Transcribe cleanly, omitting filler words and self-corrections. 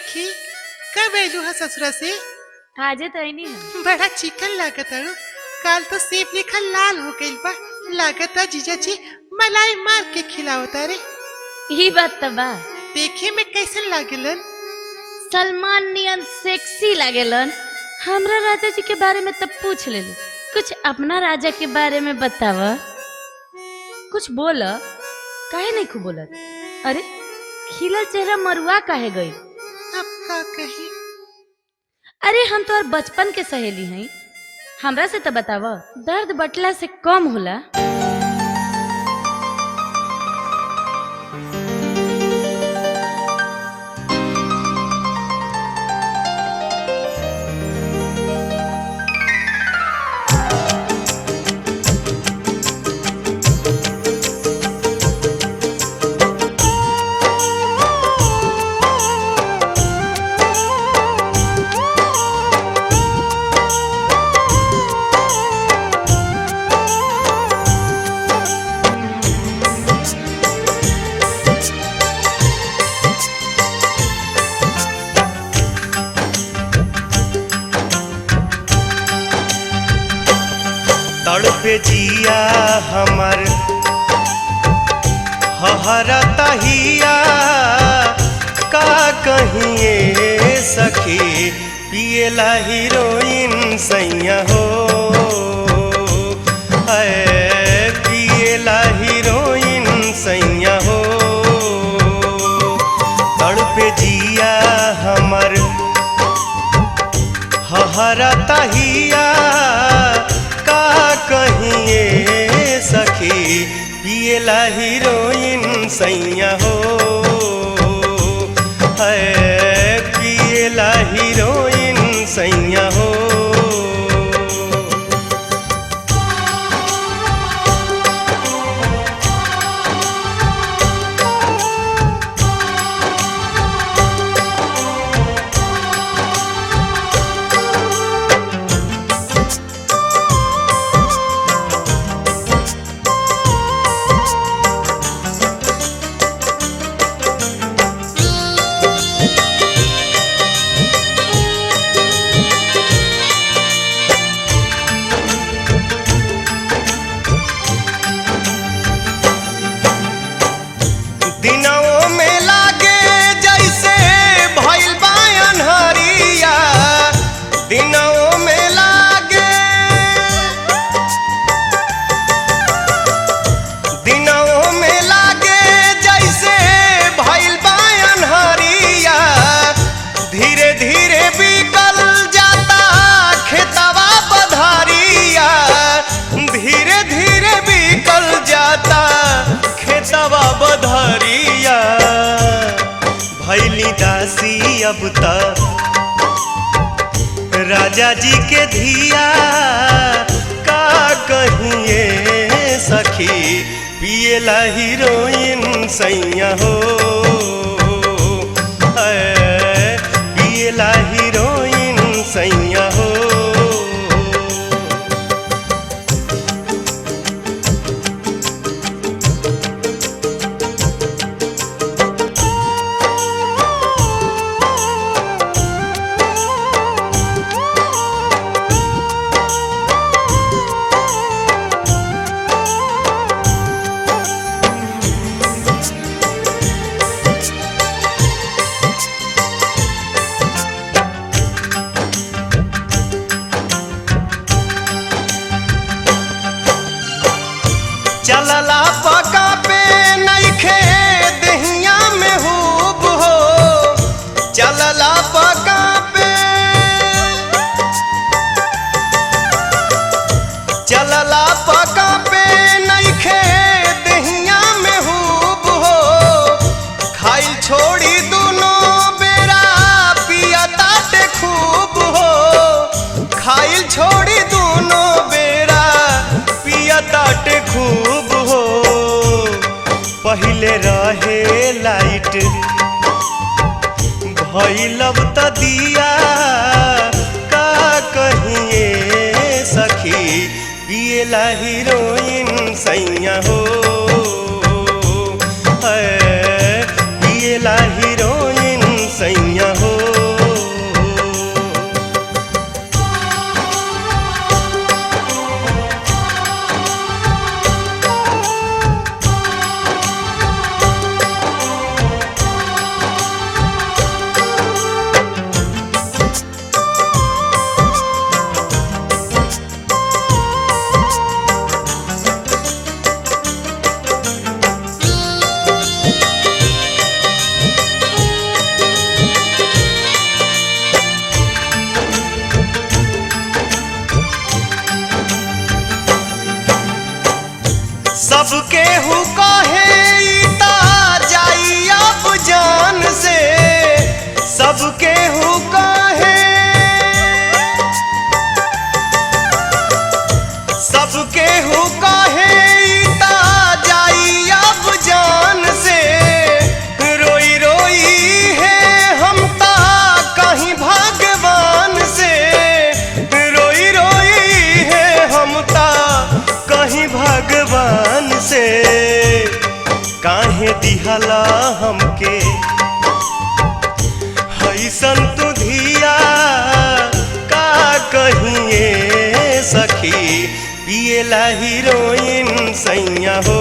सखी कब आयलू हा ससुरा से? आजे तो नहीं है। बड़ा चिकन लागत है। काल तो सेब लिखा लाल हो गई बा। लागत जीजा जी मलाई मार के खिलावता रे। यही बात तो बा। देखे में कैसे लागेलन? सलमान नियन सेक्सी लागेलन। हमरा राजा जी के बारे में तब पूछ ले कुछ अपना राजा के बारे में बतावा। कुछ बोल काहे नहीं खूब बोलत? अरे खिलल चेहरा मरुआ काहे गई? अब का कही? अरे हम तो और बचपन के सहेली हैं। हमरा से तो बतावा दर्द बटला से कम होला। तड़पे जिया हमर हहरा तहिया का कहिए सखी पियला हीरोइन सैया हो। पियला हीरोइन सैया हो। तड़पे जिया हमर हहरा तहिया कहिए सखी पियला हीरोइन सैया हो। पियला हीरोइन सैया हो। दिनों में लागे जैसे भइल बा अन्हरिया। दिनों में लागे जैसे भइल बा अन्हरिया। धीरे धीरे बिकल जाता खेतवा पधारिया। धीरे धीरे बिकल जाता खेतवा बधारिया। भैली दासी अब तक राजा जी के धिया का कहिए सखी पियला हीरोइन सैया हो। पियला हीरोइन सैया हो। चलला पका पे नइखे दहिया में हुब हो। चलला पका पे नइखे दहिया में हुब हो। खाइल छोड़ी दोनों बेरा पिया ताटे खूब हो। खाइल छोड़ी दोनों बेरा पिया ताटे खूब हो। पहिले रहे लाइट भइलब त दिया का कहिए सखी पियला हीरोइन सैया हो। पियला हीरोइन सैया हो। सबके हु काहे सबके हु काहे ता जाई अब जान से रोई रोई है हम ता कहीं भगवान से रोई रोई है हम ता कहीं भगवान से काहे दिहला हमके हईसन तू धिया का कहिए सखी पिएला हीरोइन सैया हो